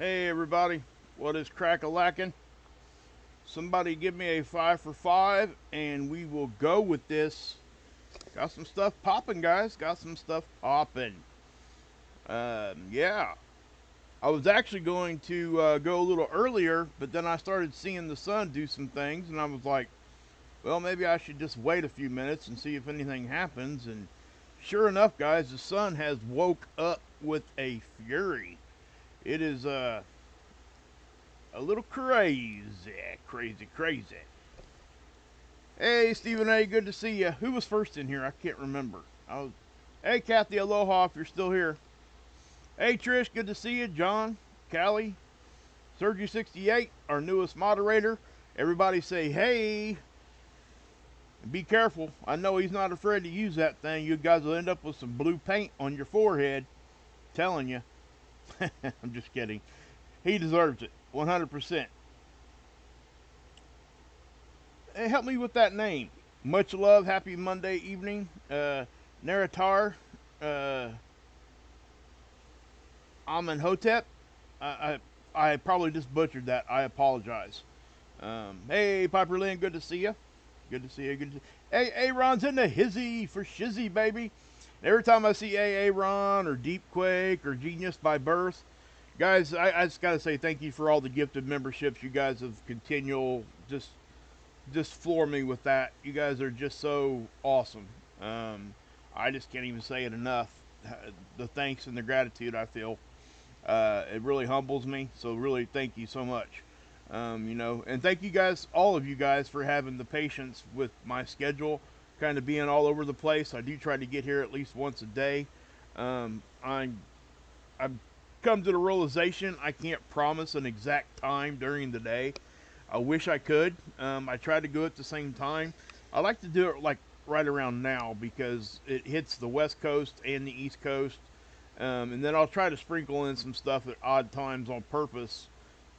Hey everybody, what is crack-a-lackin'? Somebody give me a 5 for 5 and we will go with this. Got some stuff popping, guys. Got some stuff popping. Yeah. I was actually going to go a little earlier, but then I started seeing the sun do some things, and I was like, well, maybe I should just wait a few minutes and see if anything happens. And sure enough, guys, the sun has woke up with a fury. It is a little crazy, crazy. Hey, Stephen A, good to see you. Who was first in here? I can't remember. Hey, Kathy, aloha if you're still here. Hey, Trish, good to see you. John, Callie, Sergi68, our newest moderator. Everybody say hey. Be careful. I know he's not afraid to use that thing. You guys will end up with some blue paint on your forehead. Telling you. I'm just kidding. He deserves it. 100%. Hey, help me with that name. Much love. Happy Monday evening. Naratar. Amenhotep. I probably just butchered that. I apologize. Hey, Piper Lynn. Good to see you. Good to see you. Good to see you. Hey, Aaron's in the hizzy for shizzy, baby. Every time I see Aaron or Deep Quake or Genius by Birth, guys, I just got to say thank you for all the gifted memberships. You guys have continual just floor me with that. You guys are just so awesome. I just can't even say it enough. The thanks and the gratitude I feel. It really humbles me. So really, thank you so much. And thank you guys, all of you guys, for having the patience with my schedule, kind of being all over the place. I do try to get here at least once a day. I've come to the realization I can't promise an exact time during the day. I wish I could. I try to go at the same time. I like to do it like right around now because it hits the West Coast and the East Coast. And then I'll try to sprinkle in some stuff at odd times on purpose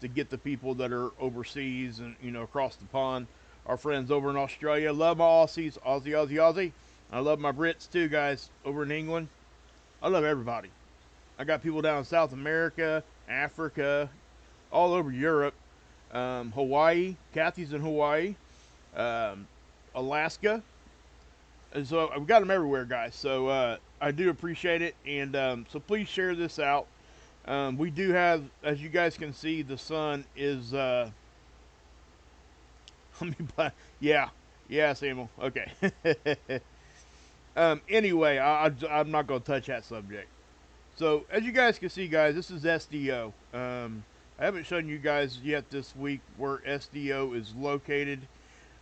to get the people that are overseas and, across the pond. Our friends over in Australia. Love my Aussies. Aussie. I love my Brits too, guys, over in England. I love everybody. I got people down in South America, Africa, all over Europe. Hawaii. Kathy's in Hawaii. Alaska. And so I've got them everywhere, guys. So I do appreciate it. And so please share this out. We do have, as you guys can see, the sun is, yeah, Samuel. Okay. Anyway, I'm not going to touch that subject. So as you guys can see, guys, this is SDO. I haven't shown you guys yet this week where SDO is located.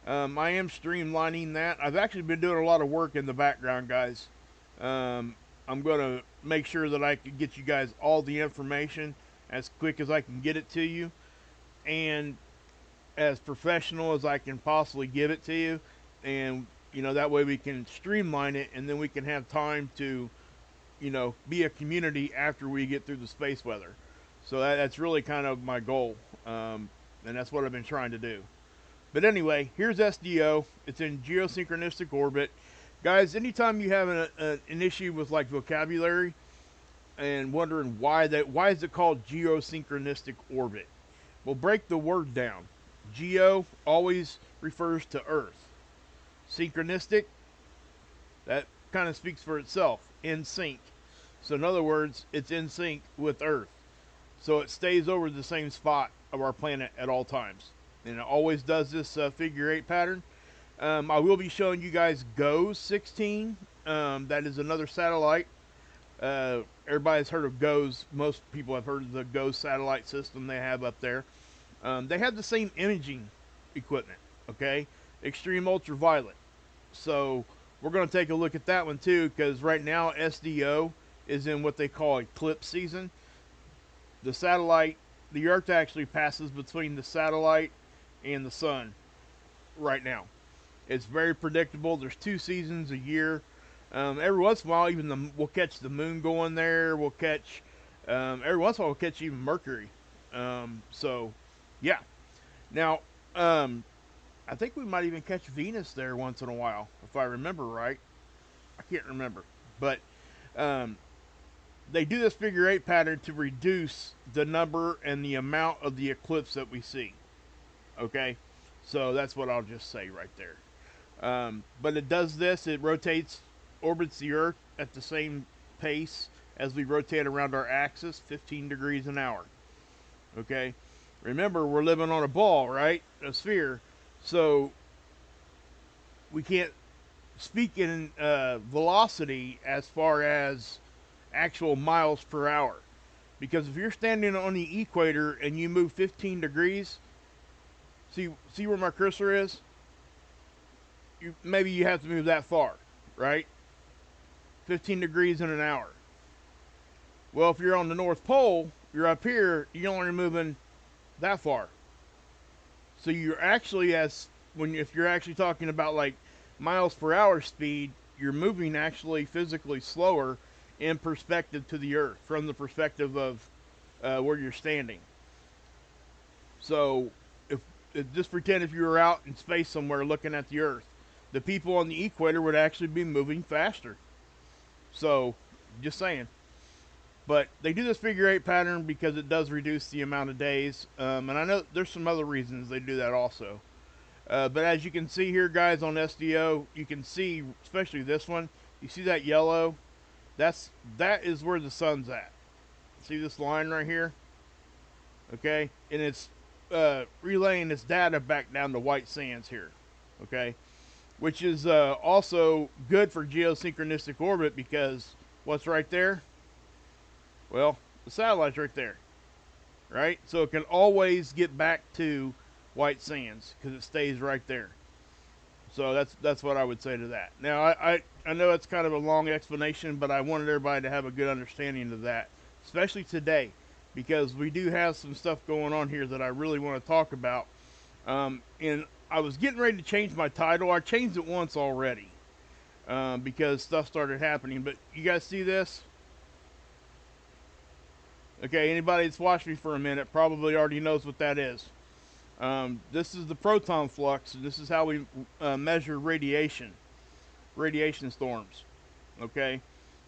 I am streamlining that. I've actually been doing a lot of work in the background, guys. I'm going to make sure that I can get you guys all the information as quick as I can get it to you and as professional as I can possibly give it to you. And, that way we can streamline it and then we can have time to, be a community after we get through the space weather. So that's really kind of my goal. And that's what I've been trying to do. But anyway, here's SDO. It's in geosynchronistic orbit. Guys, anytime you have an issue with like vocabulary and wondering why is it called geosynchronistic orbit? Well, break the word down. Geo always refers to Earth. Synchronistic, that kind of speaks for itself. In sync. So in other words, it's in sync with Earth. So it stays over the same spot of our planet at all times. And it always does this figure 8 pattern. I will be showing you guys GOES 16. That is another satellite. Everybody's heard of GOES. Most people have heard of the GOES satellite system they have up there. They have the same imaging equipment, okay? Extreme ultraviolet. So we're going to take a look at that one too, because right now SDO is in what they call eclipse season. The satellite, the Earth actually passes between the satellite and the sun right now. It's very predictable. There's 2 seasons a year. Every once in a while, we'll catch the moon going there. We'll catch, every once in a while, we'll catch even Mercury. So, yeah. Now, I think we might even catch Venus there once in a while, if I remember right. I can't remember. But they do this figure eight pattern to reduce the number and the amount of the eclipse that we see. Okay, so that's what I'll just say right there. But it does this, it orbits the Earth at the same pace as we rotate around our axis, 15 degrees an hour. Okay, remember, we're living on a ball, right? A sphere. So we can't speak in velocity as far as actual miles per hour. Because if you're standing on the equator and you move 15 degrees, see where my cursor is? Maybe you have to move that far, right? 15 degrees in an hour. Well, if you're on the North Pole, you're up here, you're only moving that far. So you're actually, if you're actually talking about like miles per hour speed, you're moving actually physically slower in perspective to the Earth, from the perspective of where you're standing. So just pretend if you were out in space somewhere looking at the Earth, the people on the equator would actually be moving faster. So, just saying. But they do this figure eight pattern because it does reduce the amount of days. And I know there's some other reasons they do that also. But as you can see here, guys, on SDO, you can see, especially this one, you see that yellow? That is where the sun's at. See this line right here? Okay? And it's relaying its data back down to white sands here. Okay? Which is also good for geosynchronistic orbit, because what's right there? Well, the satellite's right there, right? So it can always get back to white sands because it stays right there. So that's what I would say to that. Now, I know it's kind of a long explanation, but I wanted everybody to have a good understanding of that, especially today, because we do have some stuff going on here that I really want to talk about. And I was getting ready to change my title. I changed it once already because stuff started happening. But you guys see this? Okay, anybody that's watched me for a minute probably already knows what that is. This is the proton flux, and this is how we measure radiation storms. Okay,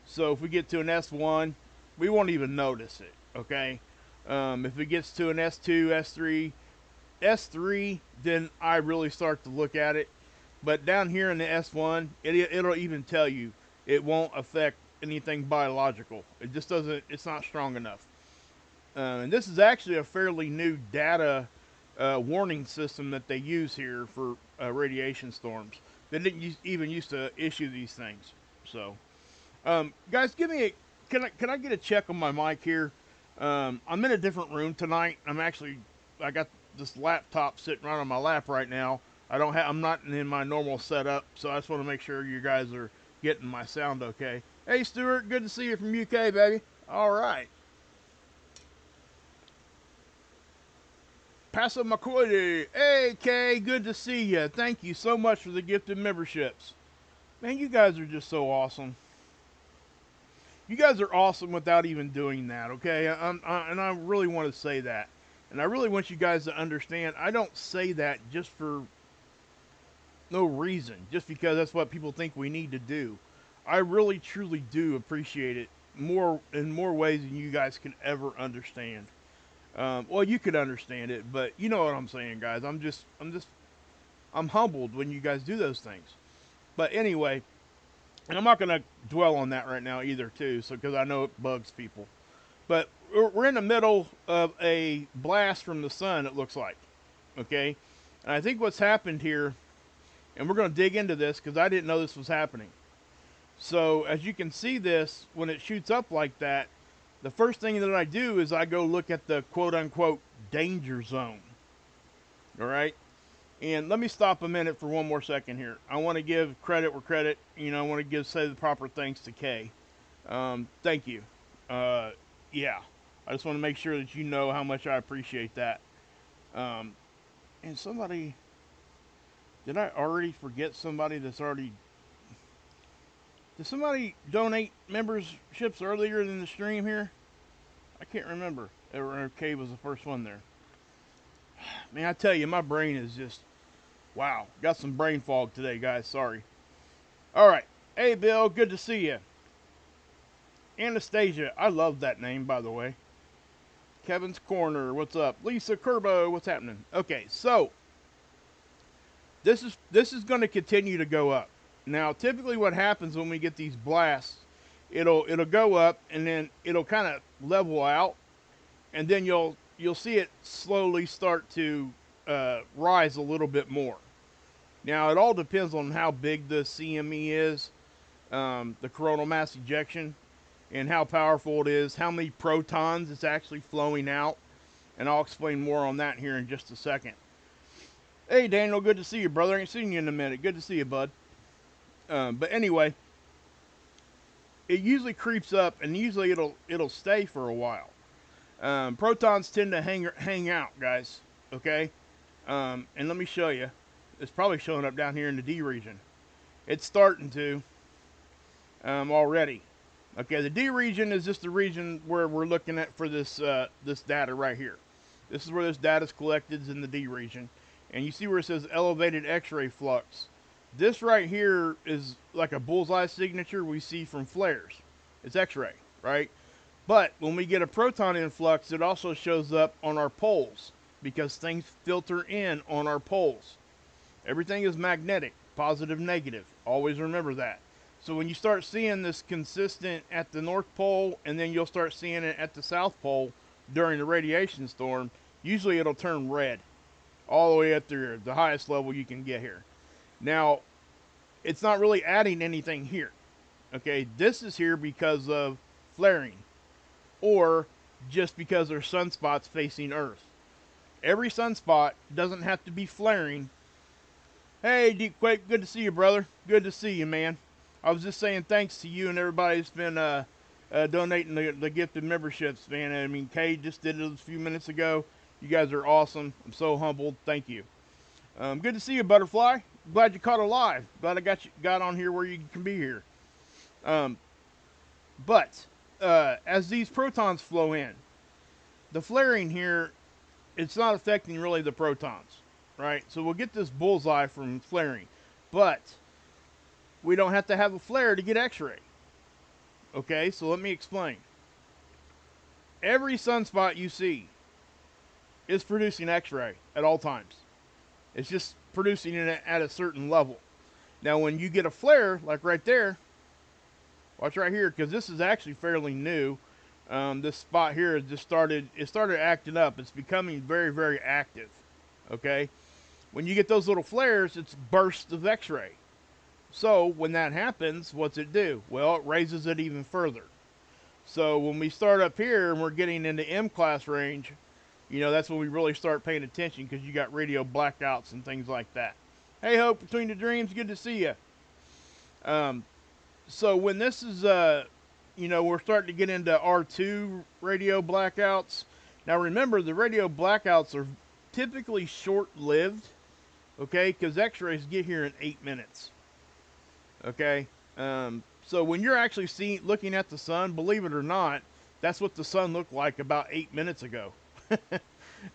so if we get to an S1, we won't even notice it. Okay, if it gets to an S2, S3, then I really start to look at it. But down here in the S1, it'll even tell you it won't affect anything biological. It just doesn't. It's not strong enough. And this is actually a fairly new data warning system that they use here for radiation storms. They didn't even used to issue these things. So, guys, can I get a check on my mic here? I'm in a different room tonight. I got this laptop sitting right on my lap right now. I'm not in my normal setup, so I just want to make sure you guys are getting my sound okay. Hey, Stuart, good to see you from UK, baby. All right. Paso McCoy. Hey, Kay, good to see you. Thank you so much for the gifted memberships. Man, you guys are just so awesome. You guys are awesome without even doing that, okay? And I really want to say that. And I really want you guys to understand, I don't say that just for no reason, just because that's what people think we need to do. I really, truly do appreciate it in more ways than you guys can ever understand. Well, you could understand it, but you know what I'm saying, guys. I'm humbled when you guys do those things. But anyway, and I'm not going to dwell on that right now either, too, because I know it bugs people. But we're in the middle of a blast from the sun, it looks like. Okay? And I think what's happened here, and we're going to dig into this because I didn't know this was happening. So, as you can see this, when it shoots up like that, the first thing that I do is I go look at the quote-unquote danger zone. All right? And let me stop a minute for one more second here. I want to give credit where credit, I want to say the proper thanks to Kay. Thank you. Yeah. I just want to make sure that you know how much I appreciate that. And somebody... Did I already forget somebody that's already... Did somebody donate memberships earlier in the stream here? I can't remember. Kay was the first one there. Man, I tell you, my brain is just... Wow. Got some brain fog today, guys. Sorry. All right. Hey, Bill. Good to see you. Anastasia, I love that name, by the way. Kevin's Corner, what's up? Lisa Kerbo, what's happening? Okay, so this is going to continue to go up. Now, typically, what happens when we get these blasts, it'll go up and then it'll kind of level out, and then you'll see it slowly start to rise a little bit more. Now, it all depends on how big the CME is, the coronal mass ejection, and how powerful it is, how many protons it's actually flowing out, and I'll explain more on that here in just a second. Hey, Daniel, good to see you, brother. I ain't seen you in a minute. Good to see you, bud. But anyway, it usually creeps up, and usually it'll stay for a while. Protons tend to hang out, guys. Okay, and let me show you. It's probably showing up down here in the D region. It's starting to already. Okay, the D region is just the region where we're looking at for this this data right here. This is where this data is collected, in the D region. And you see where it says elevated X-ray flux. This right here is like a bullseye signature we see from flares. It's X-ray, right? But when we get a proton influx, it also shows up on our poles because things filter in on our poles. Everything is magnetic, positive, negative. Always remember that. So when you start seeing this consistent at the North Pole, and then you'll start seeing it at the South Pole during the radiation storm, usually it'll turn red all the way up to the highest level you can get here. Now, it's not really adding anything here. Okay, this is here because of flaring, or just because there's sunspots facing Earth. Every sunspot doesn't have to be flaring. Hey, Deep Quake, good to see you, brother. Good to see you, man. I was just saying thanks to you and everybody who's been donating the gifted memberships, man. I mean, Kay just did it a few minutes ago. You guys are awesome. I'm so humbled. Thank you. Good to see you, Butterfly. Glad you caught a live. Glad I got on here where you can be here. But as these protons flow in, the flaring here, it's not affecting really the protons, right? So we'll get this bullseye from flaring, but we don't have to have a flare to get X-ray. Okay, so let me explain. Every sunspot you see is producing X-ray at all times. It's just producing it at a certain level. Now, when you get a flare, like right there, watch right here, because this is actually fairly new. This spot here just started acting up. It's becoming very, very active. Okay, when you get those little flares, it's bursts of X-ray. So when that happens, what's it do? Well, it raises it even further. So when we start up here and we're getting into M-class range, you know, that's when we really start paying attention, because you got radio blackouts and things like that. Hey, Hope, Between the Dreams, good to see you. So when this is, you know, we're starting to get into R2 radio blackouts. Now remember, the radio blackouts are typically short-lived, okay, because X-rays get here in 8 minutes. Okay, so when you're actually looking at the sun, believe it or not, that's what the sun looked like about 8 minutes ago.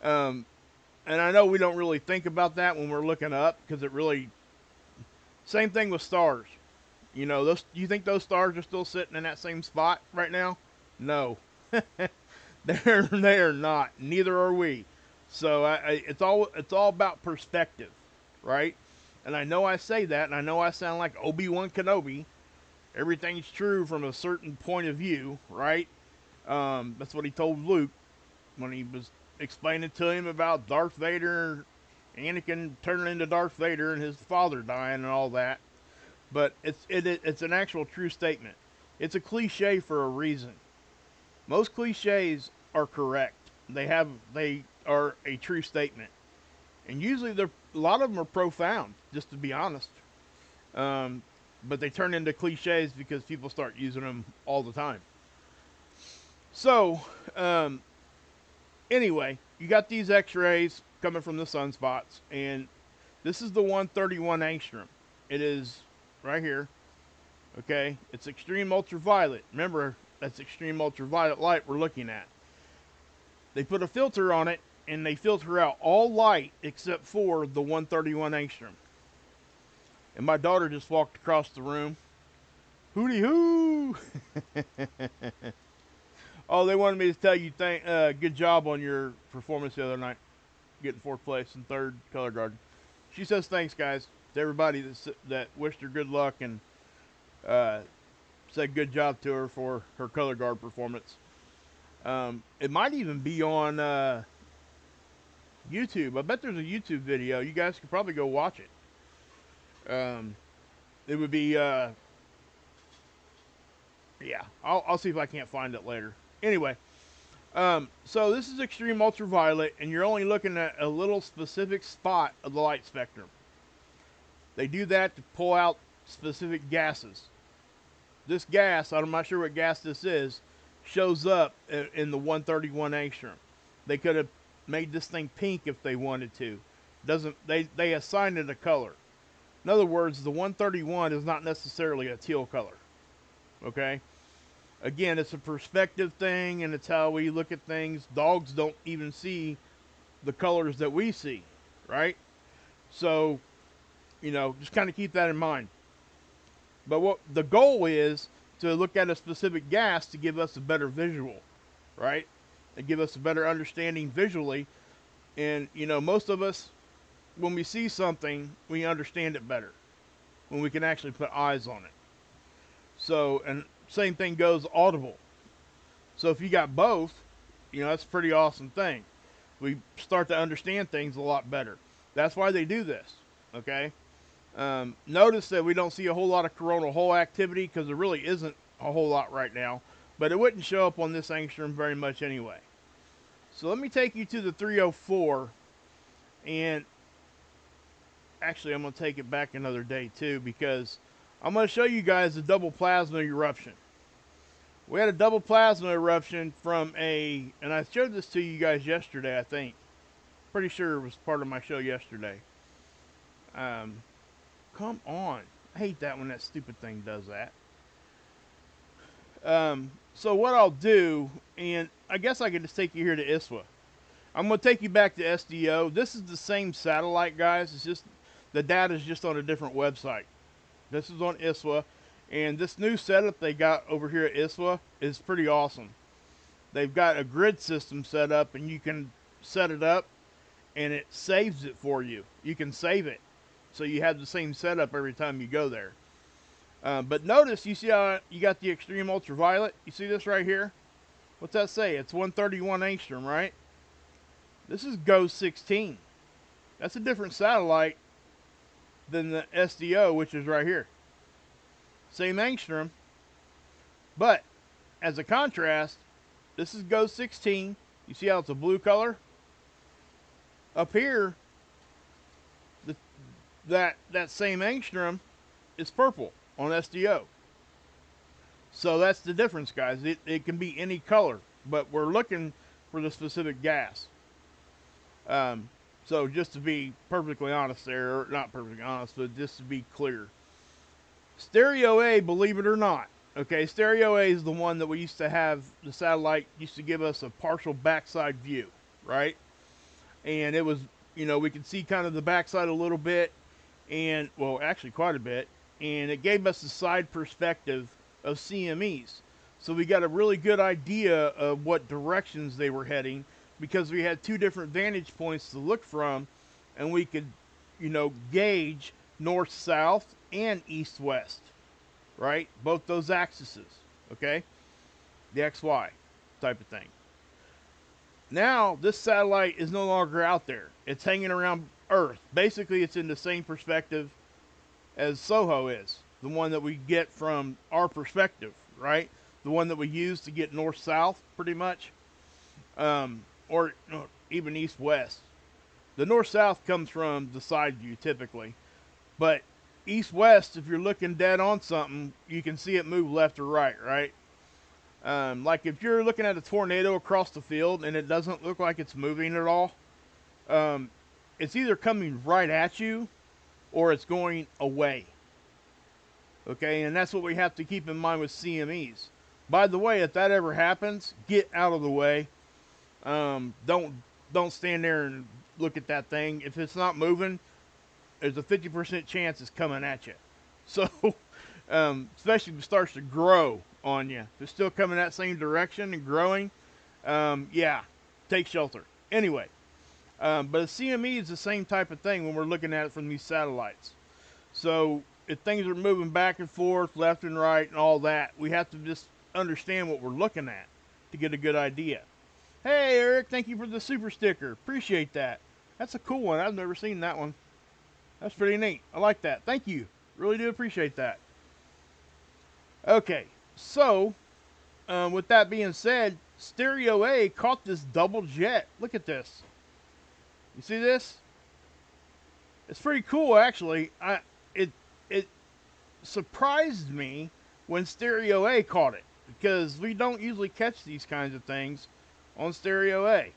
And I know we don't really think about that when we're looking up, because it really, same thing with stars. You know, you think those stars are still sitting in that same spot right now? No, they're not. Neither are we. So it's all about perspective, right? And I know I say that, and I know I sound like Obi-Wan Kenobi. Everything's true from a certain point of view, right? That's what he told Luke when he was explaining to him about Darth Vader, Anakin turning into Darth Vader, and his father dying and all that. But it's an actual true statement. It's a cliche for a reason. Most cliches are correct. They are a true statement. And usually a lot of them are profound, just to be honest. But they turn into cliches because people start using them all the time. So, anyway, you got these X-rays coming from the sunspots, and this is the 131 angstrom. It is right here. Okay, it's extreme ultraviolet. Remember, that's extreme ultraviolet light we're looking at. They put a filter on it, and they filter out all light except for the 131 angstrom. And my daughter just walked across the room. Hootie hoo! Oh, they wanted me to tell you good job on your performance the other night, getting fourth place and third color guard. She says thanks, guys, to everybody that wished her good luck and uh, said good job to her for her color guard performance. It might even be on YouTube. I bet there's a YouTube video. You guys could probably go watch it. It would be, yeah. I'll see if I can't find it later. Anyway, so this is extreme ultraviolet, and you're only looking at a little specific spot of the light spectrum. They do that to pull out specific gases. This gas, I'm not sure what gas this is, shows up in the 131 angstrom. They could have made this thing pink if they wanted to. They assign it a color. In other words, the 131 is not necessarily a teal color. Okay? Again, it's a perspective thing, and it's how we look at things. Dogs don't even see the colors that we see, right? So, just kind of keep that in mind. But what the goal is to look at a specific gas to give us a better visual, right? And give us a better understanding visually. And, most of us, when we see something, we understand it better when we can actually put eyes on it. So, and same thing goes audible. So if you got both, that's a pretty awesome thing. We start to understand things a lot better. That's why they do this, okay? Notice that we don't see a whole lot of coronal hole activity because there really isn't a whole lot right now, but it wouldn't show up on this angstrom very much anyway. So let me take you to the 304, and actually I'm going to take it back another day too, because I'm going to show you guys the double plasma eruption. We had a double plasma eruption from and I showed this to you guys yesterday, I think. Pretty sure it was part of my show yesterday. Come on. I hate that when that stupid thing does that. So what I'll do, and I guess I could just take you here to ISWA. I'm going to take you back to SDO. This is the same satellite, guys. It's just the data is just on a different website. This is on ISWA, and this new setup they got over here at ISWA is pretty awesome. They've got a grid system set up, and you can set it up, and it saves it for you. You can save it, so you have the same setup every time you go there. But notice, you see how you got the extreme ultraviolet? You see this right here? What's that say? It's 131 angstrom, right? This is GO 16. That's a different satellite than the SDO, which is right here. Same angstrom, but as a contrast, this is GO 16. You see how it's a blue color? Up here, that same angstrom is purple on SDO. So that's the difference, guys. It can be any color, but we're looking for the specific gas. So just to be perfectly honest there, or not perfectly honest, but just to be clear. Stereo A, believe it or not, okay, Stereo A is the one that we used to have, the satellite used to give us a partial backside view, right? And it was, we could see kind of the backside a little bit, and, well, actually quite a bit, and it gave us the side perspective of CMEs. So we got a really good idea of what directions they were heading, because we had two different vantage points to look from, and we could, gauge north-south and east-west, right? Both those axes, okay? The XY type of thing. Now, this satellite is no longer out there. It's hanging around Earth. Basically, it's in the same perspective as SOHO is, the one that we get from our perspective, right? The one that we use to get north-south, pretty much. Or even east-west. The north-south comes from the side view, typically. But east-west, if you're looking dead on something, you can see it move left or right, right? Like if you're looking at a tornado across the field and it doesn't look like it's moving at all, it's either coming right at you or it's going away. Okay, and that's what we have to keep in mind with CMEs. By the way, if that ever happens, get out of the way. Don't stand there and look at that thing. If it's not moving, there's a 50% chance it's coming at you. So Especially if it starts to grow on you. If it's still coming that same direction and growing, yeah, take shelter. Anyway, but a CME is the same type of thing when we're looking at it from these satellites. So if things are moving back and forth, left and right, and all that, we have to just understand what we're looking at to get a good idea. Hey, Eric, thank you for the super sticker. Appreciate that. That's a cool one. I've never seen that one. That's pretty neat. I like that. Thank you. Really do appreciate that. Okay, so with that being said, Stereo A caught this double jet. Look at this. You see this? It's pretty cool, actually. It surprised me when Stereo A caught it, because we don't usually catch these kinds of things on Stereo A.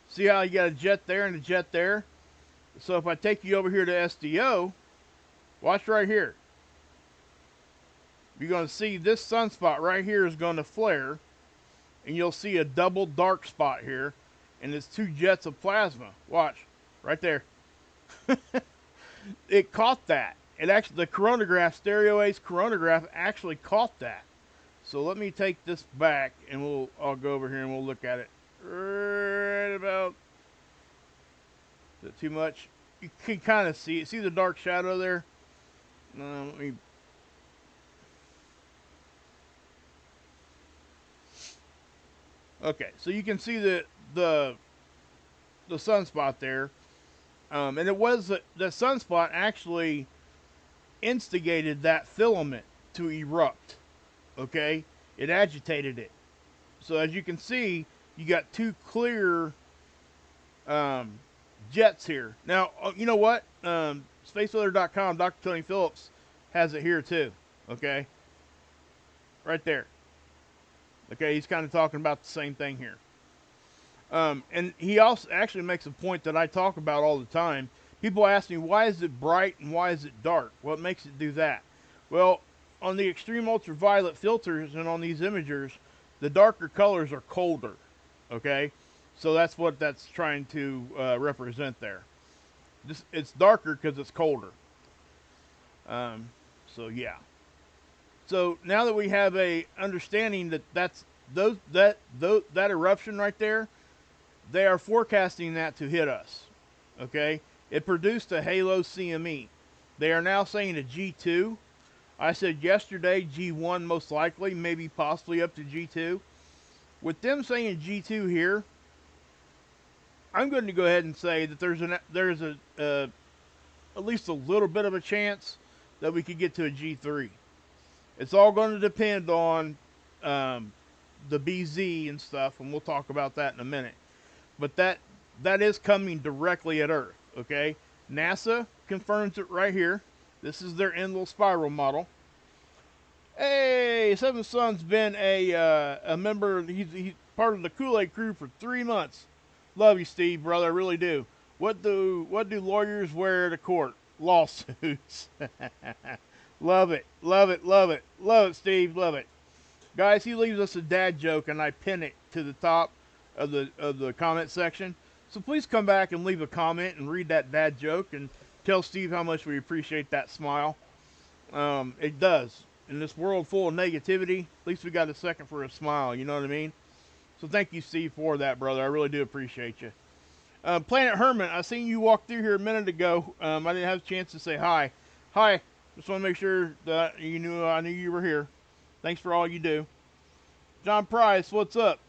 See how you got a jet there and a jet there? So if I take you over here to SDO, watch right here. You're going to see this sunspot right here is going to flare, and you'll see a double dark spot here, and it's two jets of plasma. Watch, right there. It caught that. It actually, the coronagraph, Stereo A's coronagraph actually caught that. So let me take this back, and I'll go over here and we'll look at it. Right about, is it too much? You can kind of see it. See the dark shadow there? Let me. Okay, so you can see the sunspot there, and it was the sunspot actually instigated that filament to erupt. Okay, it agitated it. So as you can see, you got two clear jets here. Now, you know what? SpaceWeather.com, Dr. Tony Phillips has it here too. Okay, right there. Okay, he's kind of talking about the same thing here. And he also actually makes a point that I talk about all the time. People ask me, why is it bright and why is it dark? What makes it do that? Well, on the extreme ultraviolet filters and on these imagers, the darker colors are colder. Okay, so that's what that's trying to represent there. It's darker because it's colder. So yeah. So now that we have a understanding that that eruption right there, they are forecasting that to hit us. Okay, it produced a halo CME. They are now saying a G2. I said yesterday G1 most likely, maybe possibly up to G2. With them saying G2 here, I'm going to go ahead and say that there's at least a little bit of a chance that we could get to a G3. It's all going to depend on the BZ and stuff, and we'll talk about that in a minute. But that is coming directly at Earth, okay? NASA confirms it right here. This is their end little spiral model. Hey, Seven Sun's been a member. He's part of the Kool-aid Krew for 3 months. Love you, Steve, brother. I really do. What do lawyers wear to court? Lawsuits. Love it, love it, love it, love it, Steve, love it. Guys, he leaves us a dad joke, and I pin it to the top of the comment section. So please come back and leave a comment and read that dad joke and tell Steve how much we appreciate that smile. It does. In this world full of negativity, at least we got a second for a smile, you know what I mean? So thank you, Steve, for that, brother. I really do appreciate you. Planet Herman, I seen you walk through here a minute ago. I didn't have a chance to say hi. Hi. Just want to make sure that I knew you were here. Thanks for all you do. John Price, what's up?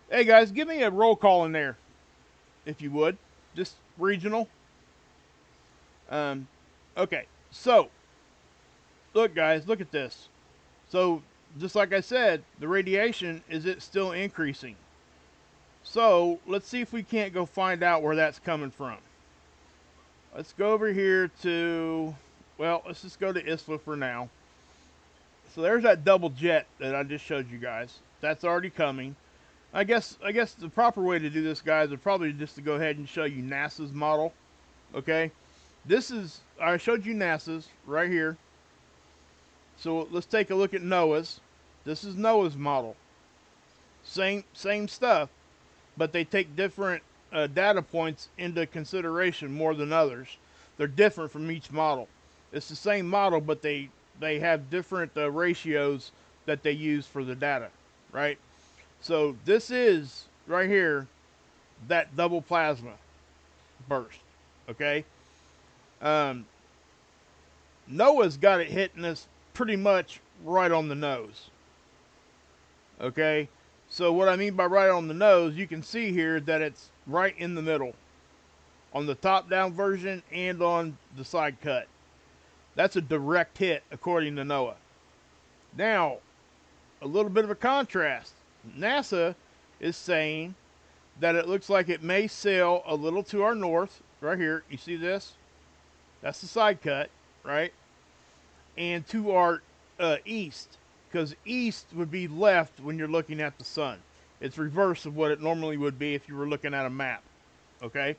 Hey, guys, give me a roll call in there, if you would. Just regional. Okay, so, look, guys, look at this. So, just like I said, the radiation, is it still increasing? So, let's see if we can't go find out where that's coming from. Let's go over here to... Well, let's just go to ISLA for now. So there's that double jet that I just showed you guys. That's already coming. I guess the proper way to do this, guys, is probably just to go ahead and show you NASA's model. Okay? I showed you NASA's right here. So let's take a look at NOAA's. This is NOAA's model. Same stuff, but they take different data points into consideration more than others. They're different from each model. It's the same model, but they have different ratios that they use for the data, right? So this is right here that double plasma burst. Okay, um, NOAA's got it hitting us pretty much right on the nose. Okay, so what I mean by right on the nose, you can see here that it's right in the middle on the top down version and on the side cut. That's a direct hit according to NOAA. Now, a little bit of a contrast. NASA is saying that it looks like it may sail a little to our north, right here. You see this? That's the side cut, right? And to our east, because east would be left when you're looking at the sun. It's reverse of what it normally would be if you were looking at a map, okay?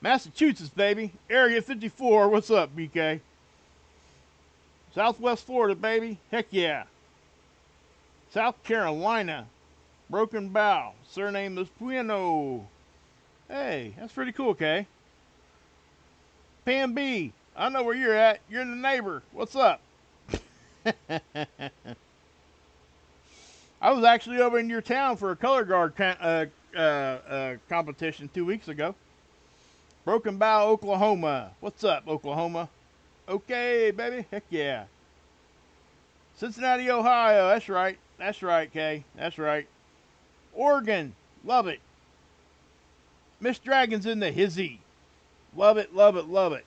Massachusetts, baby. Area 54. What's up, BK? Southwest Florida, baby. Heck yeah. South Carolina. Broken Bow. Surname is Bueno. Hey, that's pretty cool, Kay. Pam B. I know where you're at. You're the neighbor. What's up? I was actually over in your town for a color guard competition 2 weeks ago. Broken Bow, Oklahoma. What's up, Oklahoma? Okay, baby. Heck yeah. Cincinnati, Ohio. That's right. That's right, Kay. That's right. Oregon. Love it. Miss Dragon's in the hizzy. Love it, love it, love it.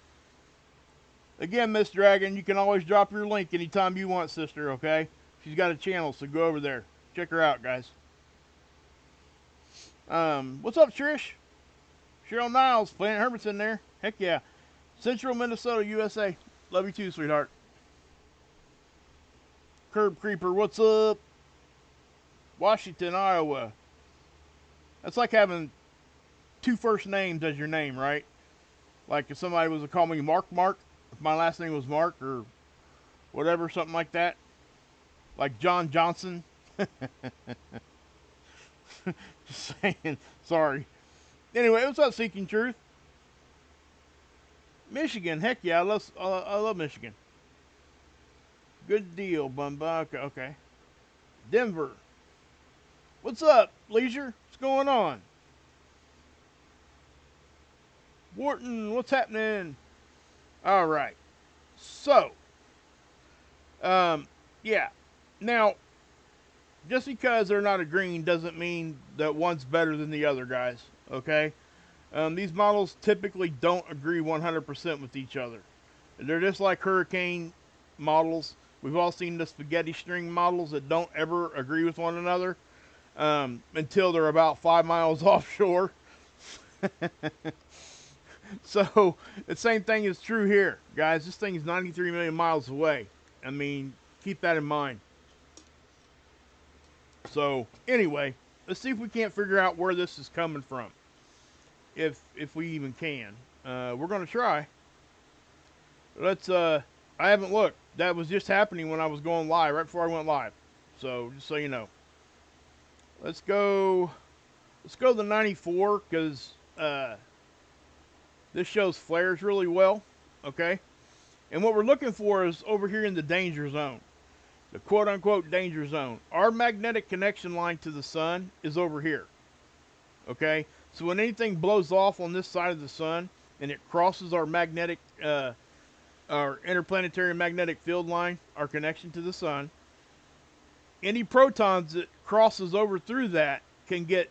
Again, Miss Dragon, you can always drop your link anytime you want, sister, okay? She's got a channel, so go over there. Check her out, guys. What's up, Trish? Cheryl Niles, Planet Herbert's in there. Heck yeah. Central Minnesota, USA. Love you too, sweetheart. Curb Creeper, what's up? Washington, Iowa. That's like having two first names as your name, right? Like if somebody was to call me Mark, if my last name was Mark or whatever, something like that. Like John Johnson. Just saying. Sorry. Anyway, what's up, Seeking Truth? Michigan. Heck yeah, I love Michigan. Good deal, Bumba. Okay. Denver. What's up, Leisure? What's going on? Wharton, what's happening? All right. So, yeah. Now, just because they're not agreeing doesn't mean that one's better than the other, guys. Okay? These models typically don't agree 100% with each other. They're just like hurricane models. We've all seen the spaghetti string models that don't ever agree with one another until they're about 5 miles offshore. So, the same thing is true here, guys. This thing is 93 million miles away. I mean, keep that in mind. So, anyway, let's see if we can't figure out where this is coming from. If we even can. We're going to try. Let's, I haven't looked. That was just happening when I was going live, right before I went live. So, just so you know. Let's go to 94, because, this shows flares really well, okay? And what we're looking for is over here in the danger zone, the quote-unquote danger zone. Our magnetic connection line to the sun is over here, okay? So when anything blows off on this side of the sun and it crosses our magnetic, our interplanetary magnetic field line, our connection to the sun, any protons that crosses over through that can get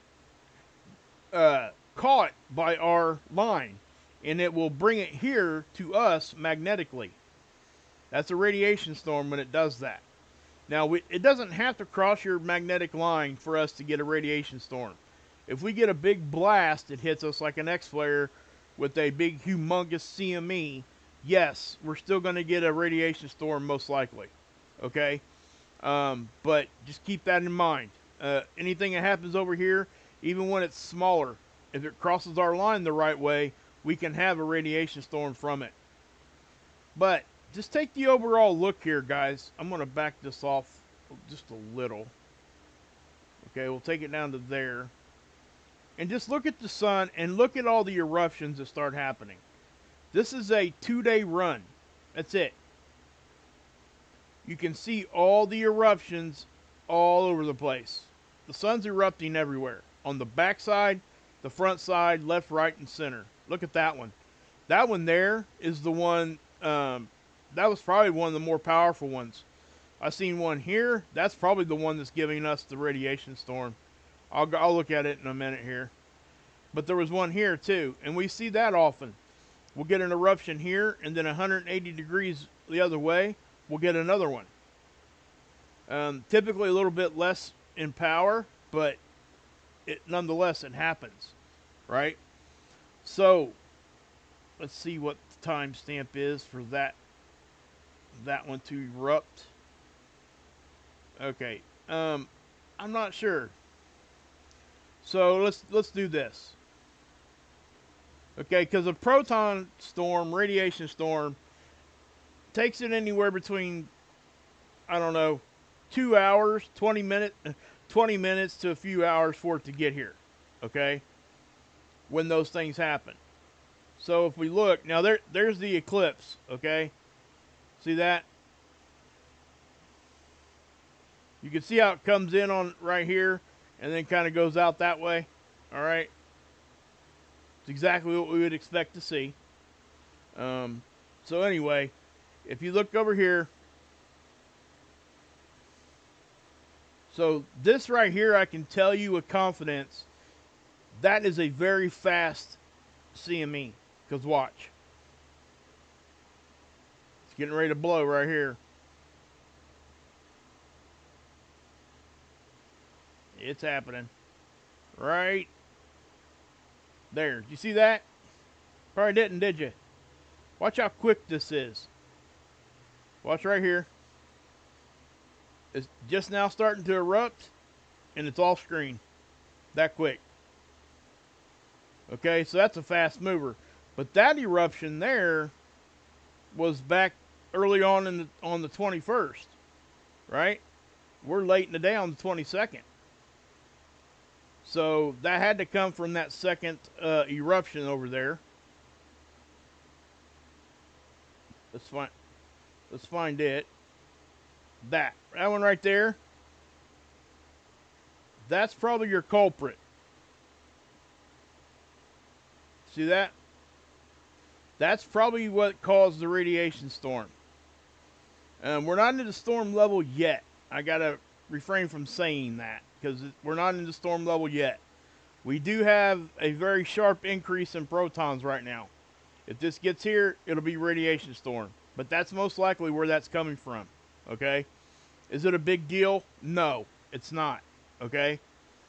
caught by our line. And it will bring it here to us magnetically. That's a radiation storm when it does that. Now, it doesn't have to cross your magnetic line for us to get a radiation storm. If we get a big blast that hits us like an X-flare with a big humongous CME, yes, we're still going to get a radiation storm most likely. Okay? But just keep that in mind. Anything that happens over here, even when it's smaller, if it crosses our line the right way, we can have a radiation storm from it. But just take the overall look here, guys. I'm going to back this off just a little. Okay, we'll take it down to there. And just look at the sun and look at all the eruptions that start happening. This is a 2-day run. That's it. You can see all the eruptions all over the place. The sun's erupting everywhere. On the back side, the front side, left, right, and center. Look at that one. That one there is the one, that was probably one of the more powerful ones. I seen one here. That's probably the one that's giving us the radiation storm. I'll look at it in a minute here. But there was one here too, and we see that often. We'll get an eruption here, and then 180 degrees the other way, we'll get another one. Typically a little bit less in power, but nonetheless it happens, right? So let's see what the timestamp is for that one to erupt. Okay, I'm not sure. So let's do this. Okay, because a proton storm, radiation storm, takes it anywhere between, I don't know, 2 hours, 20 minutes to a few hours for it to get here. Okay, when those things happen. So if we look now, there's the eclipse. Okay, see that? You can see how it comes in on right here, and then kind of goes out that way. All right. It's exactly what we would expect to see. So anyway, if you look over here, so this right here, I can tell you with confidence, that is a very fast CME. Because watch. It's getting ready to blow right here. It's happening. Right there. You see that? Probably didn't, did you? Watch how quick this is. Watch right here. It's just now starting to erupt, and it's off screen. That quick. Okay, so that's a fast mover. But that eruption there was back early on on the 21st, right? We're late in the day on the 22nd. So that had to come from that second eruption over there. Let's find it. That one right there. That's probably your culprit. See that? That's probably what caused the radiation storm. We're not into the storm level yet. I gotta refrain from saying that because we're not into storm level yet. We do have a very sharp increase in protons right now. If this gets here, it'll be radiation storm. But that's most likely where that's coming from. Okay? Is it a big deal? No, it's not. Okay?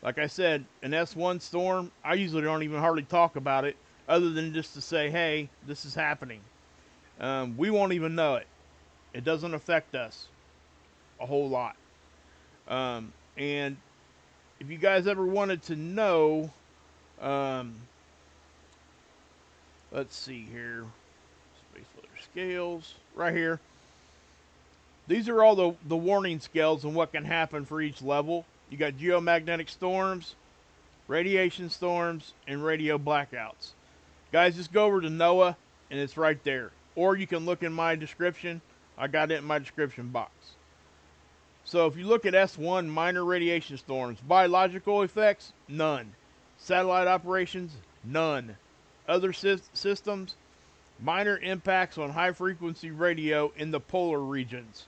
Like I said, an S1 storm, I usually don't even hardly talk about it other than just to say, hey, this is happening. We won't even know it. It doesn't affect us a whole lot. And if you guys ever wanted to know, let's see here. Space weather scales right here. These are all the warning scales and what can happen for each level. You got geomagnetic storms, radiation storms, and radio blackouts. Guys, just go over to NOAA, and it's right there. Or you can look in my description. I got it in my description box. So if you look at S1, minor radiation storms. Biological effects, none. Satellite operations, none. Other systems, minor impacts on high-frequency radio in the polar regions.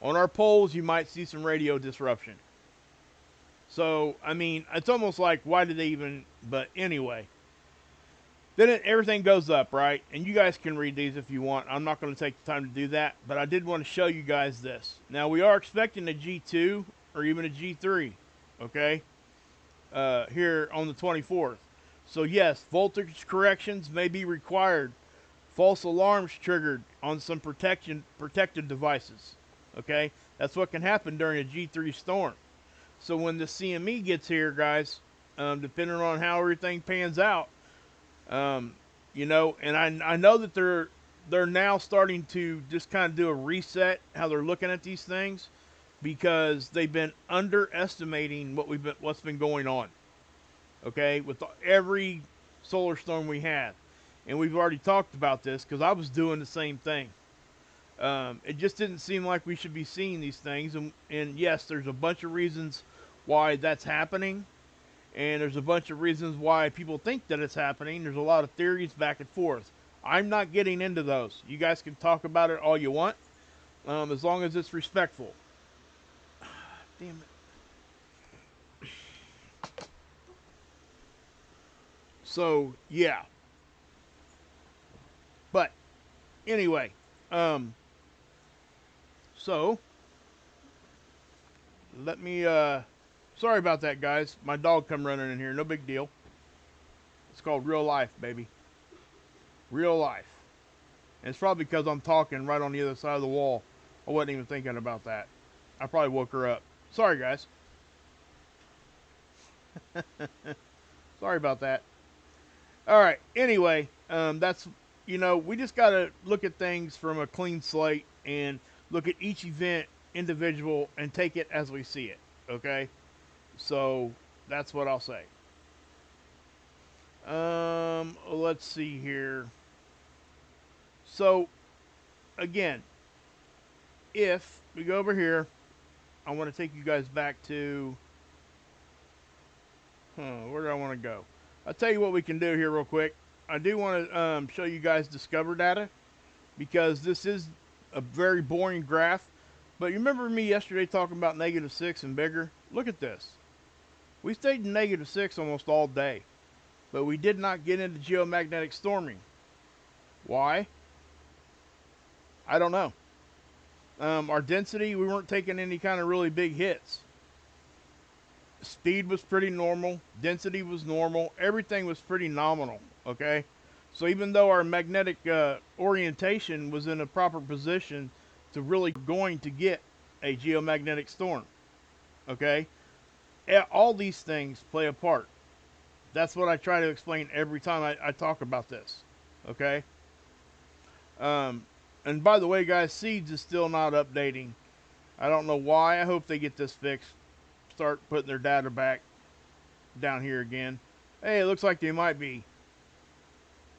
On our poles, you might see some radio disruption. So, I mean, it's almost like, why did they even... But anyway. Then everything goes up, right? And you guys can read these if you want. I'm not going to take the time to do that. But I did want to show you guys this. Now, we are expecting a G2 or even a G3. Okay? Here on the 24th. So, yes, voltage corrections may be required. False alarms triggered on some protected devices. Okay? That's what can happen during a G3 storm. So when the CME gets here, guys, depending on how everything pans out, you know, and I know that they're now starting to just kind of do a reset how they're looking at these things because they've been underestimating what's been going on. Okay, with every solar storm we had, and we've already talked about this because I was doing the same thing. It just didn't seem like we should be seeing these things. And yes, there's a bunch of reasons why that's happening. And there's a bunch of reasons why people think that it's happening. There's a lot of theories back and forth. I'm not getting into those. You guys can talk about it all you want, as long as it's respectful. Damn it. So, yeah. But, anyway. So, let me, sorry about that, guys. My dog come running in here. No big deal. It's called real life, baby. Real life. And it's probably because I'm talking right on the other side of the wall. I wasn't even thinking about that. I probably woke her up. Sorry, guys. Sorry about that. All right. Anyway, that's, we just got to look at things from a clean slate and look at each event individual and take it as we see it. Okay? So that's what I'll say. Let's see here. So, again, if we go over here, I want to take you guys back to, where do I want to go? I'll tell you what we can do here real quick. I do want to show you guys Discover data, because this is a very boring graph. But you remember me yesterday talking about -6 and bigger? Look at this. We stayed in -6 almost all day, but we did not get into geomagnetic storming. Why? I don't know. Our density, we weren't taking any kind of really big hits. Speed was pretty normal. Density was normal. Everything was pretty nominal, okay? So even though our magnetic orientation was in a proper position to really going to get a geomagnetic storm, okay? All these things play a part. That's what I try to explain every time I talk about this, okay? And by the way, guys, Seeds is still not updating. I don't know why. I hope they get this fixed. Start putting their data back down here again. Hey, it looks like they might be.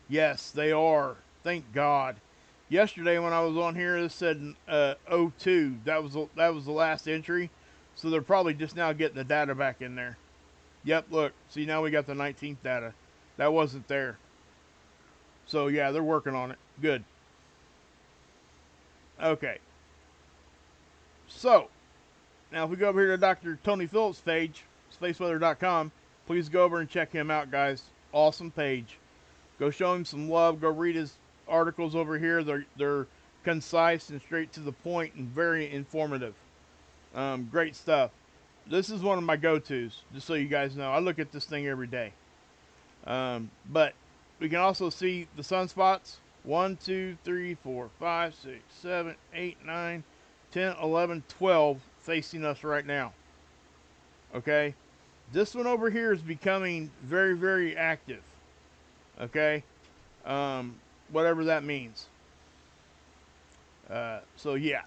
Yes, they are. Thank God. Yesterday when I was on here, it said 02. That was the last entry. So they're probably just now getting the data back in there. Yep, look. See, now we got the 19th data. That wasn't there. So yeah, they're working on it. Good. Okay. So, now if we go over here to Dr. Tony Phillips' page, spaceweather.com, please go over and check him out, guys. Awesome page. Go show him some love. Go read his articles over here. They're concise and straight to the point and very informative. Great stuff. This is one of my go-tos, just so you guys know. I look at this thing every day. But we can also see the sunspots. 1, 2, 3, 4, 5, 6, 7, 8, 9, 10, 11, 12 facing us right now. Okay? This one over here is becoming very, very active. Okay? Whatever that means. So yeah.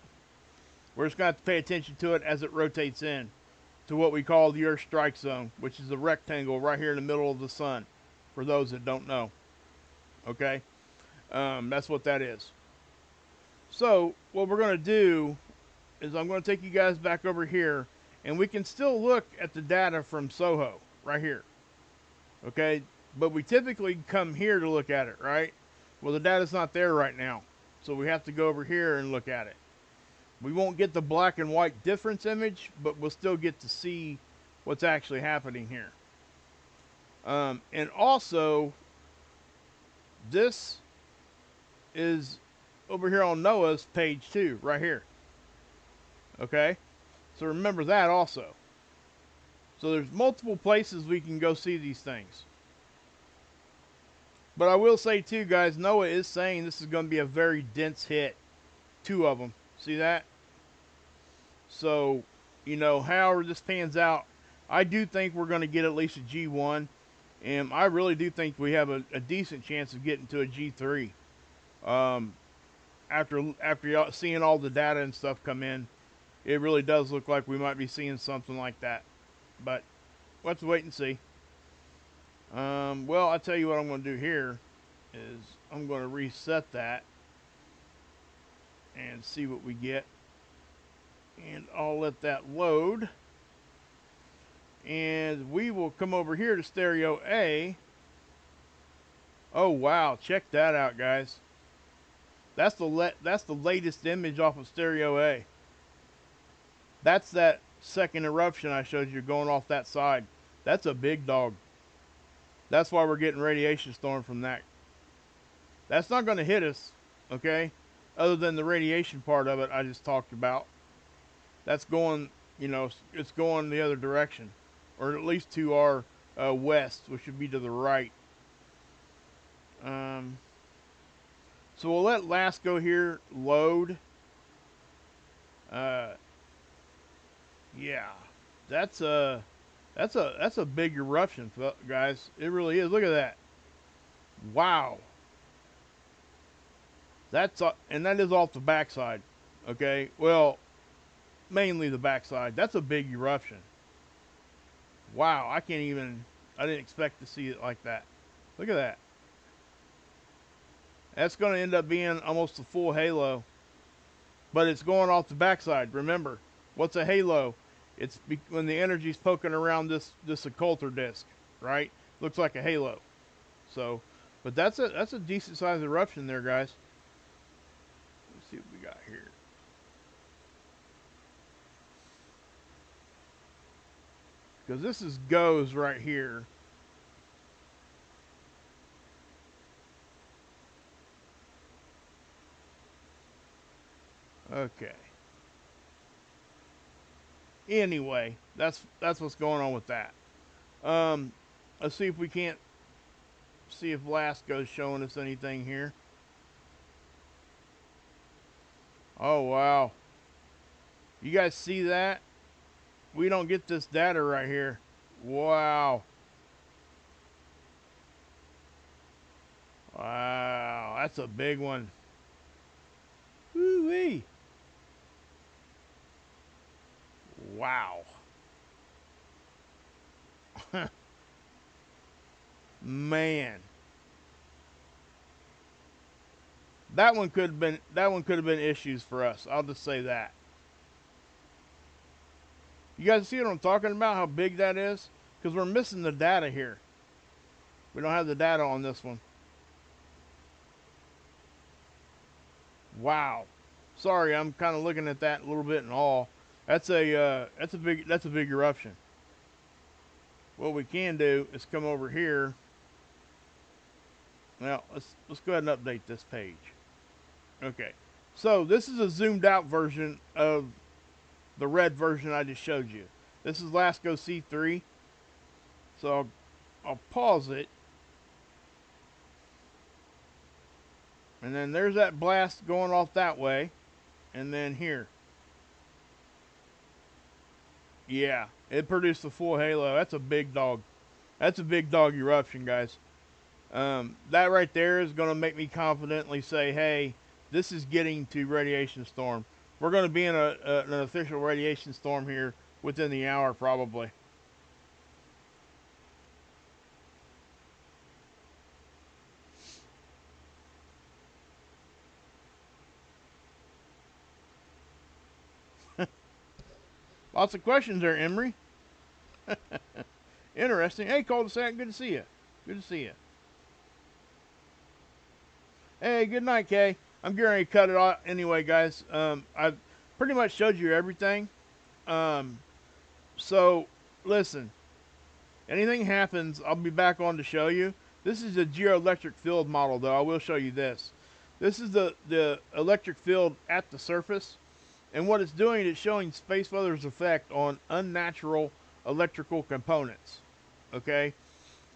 We're just going to have to pay attention to it as it rotates in to what we call the Earth strike zone, which is a rectangle right here in the middle of the sun, for those that don't know. Okay? That's what that is. So, what we're going to do is I'm going to take you guys back over here, and we can still look at the data from SOHO, right here. Okay? But we typically come here to look at it, right? Well, the data's not there right now, so we have to go over here and look at it. We won't get the black and white difference image, but we'll still get to see what's actually happening here. And also, this is over here on NOAA's page too, right here. Okay? So remember that also. So there's multiple places we can go see these things. But I will say too, guys, NOAA is saying this is going to be a very dense hit. 2 of them. See that? So, however this pans out, I do think we're going to get at least a G1. And I really do think we have a decent chance of getting to a G3. After seeing all the data and stuff come in, it really does look like we might be seeing something like that. But we'll have to wait and see. Well, I'll tell you what I'm going to do here is I'm going to reset that. and see what we get. And I'll let that load. And we will come over here to stereo A. Oh wow, check that out, guys. That's the latest image off of stereo A. That's that second eruption I showed you going off that side. That's a big dog. That's why we're getting radiation storm from that. That's not going to hit us, okay? Other than the radiation part of it I just talked about. That's going, you know, it's going the other direction. Or at least to our west, which would be to the right. So we'll let LASCO here load. Yeah, that's a big eruption, guys. It really is. Look at that. Wow. And that is off the backside. Okay. Well, mainly the backside. That's a big eruption. Wow. I didn't expect to see it like that. Look at that. That's going to end up being almost a full halo. But it's going off the backside. Remember, what's a halo? It's when the energy's poking around this occulter disk, right? Looks like a halo. So, but that's a decent sized eruption there, guys. Let's see what we got here. Because this is goes right here. Okay. Anyway, that's what's going on with that. Let's see if we can't see if LASCO's showing us anything here. Oh wow. You guys see that? We don't get this data right here. Wow. Wow, that's a big one. Woo-wee. Wow. Man. That one could have been issues for us. I'll just say that. You guys see what I'm talking about? How big that is? Because we're missing the data here. We don't have the data on this one. Wow. Sorry, I'm kind of looking at that a little bit in awe. That's a big eruption. What we can do is come over here. Now let's go ahead and update this page. Okay. So this is a zoomed out version of the red version I just showed you. This is LASCO C3. So I'll pause it. And then there's that blast going off that way. And then here. Yeah, it produced a full halo. That's a big dog. That's a big dog eruption, guys. That right there is going to make me confidently say, hey, this is getting to radiation storm. We're going to be in an official radiation storm here within the hour, probably. Lots of questions there, Emery. Interesting. Hey, cul-de-sac, good to see you. Good to see you. Hey, good night, Kay. I'm getting ready to cut it off anyway, guys. I've pretty much showed you everything. So, listen. Anything happens, I'll be back on to show you. This is a geoelectric field model, though. I will show you this. This is the electric field at the surface. And what it's doing is showing space weather's effect on unnatural electrical components. Okay?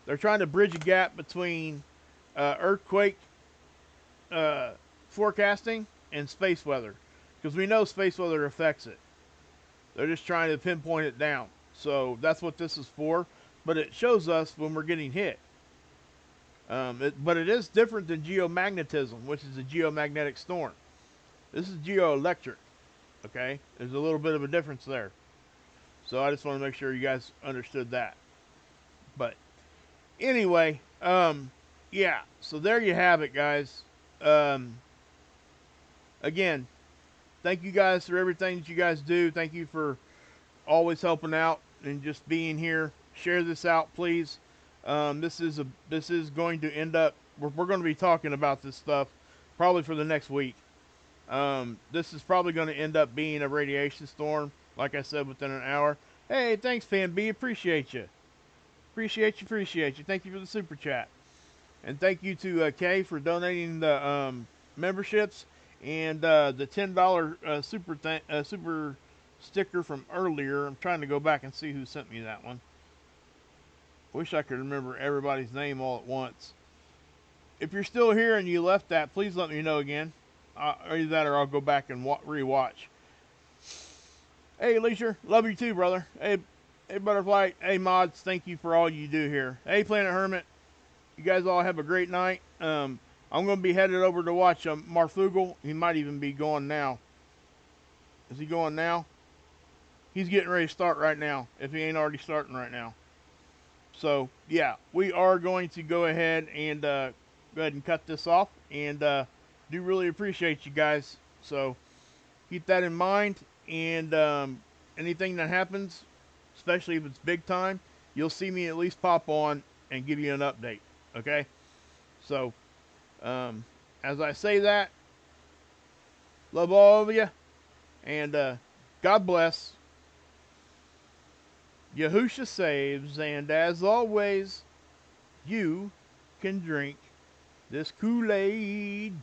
They're trying to bridge a gap between earthquake forecasting and space weather. Because we know space weather affects it. They're just trying to pinpoint it down. So that's what this is for. But it shows us when we're getting hit. But it is different than geomagnetism, which is a geomagnetic storm. This is geoelectric. Okay? There's a little bit of a difference there. So I just want to make sure you guys understood that. But anyway, yeah. So there you have it, guys. Again, thank you guys for everything that you guys do. Thank you for always helping out and just being here. Share this out, please. This is going to end up. We're going to be talking about this stuff probably for the next week. This is probably going to end up being a radiation storm, like I said, within an hour. Hey, thanks, Fan B. Appreciate you. Appreciate you. Thank you for the super chat. And thank you to Kay for donating the memberships and the $10 super sticker from earlier. I'm trying to go back and see who sent me that one. Wish I could remember everybody's name all at once. If you're still here and you left that, please let me know again. Either that or I'll go back and rewatch. Hey, Leisure. Love you too, brother. Hey, Butterfly. Hey, Mods. Thank you for all you do here. Hey, Planet Hermit. You guys all have a great night. I'm going to be headed over to watch Marfugal. He might even be going now. Is he going now? He's getting ready to start right now, if he ain't already starting right now. So, yeah, we are going to go ahead and cut this off. And do really appreciate you guys. So, keep that in mind. And anything that happens, especially if it's big time, you'll see me at least pop on and give you an update. Okay? So, as I say that, love all of you. And God bless. Yahusha saves. And as always, you can drink this Kool-Aid.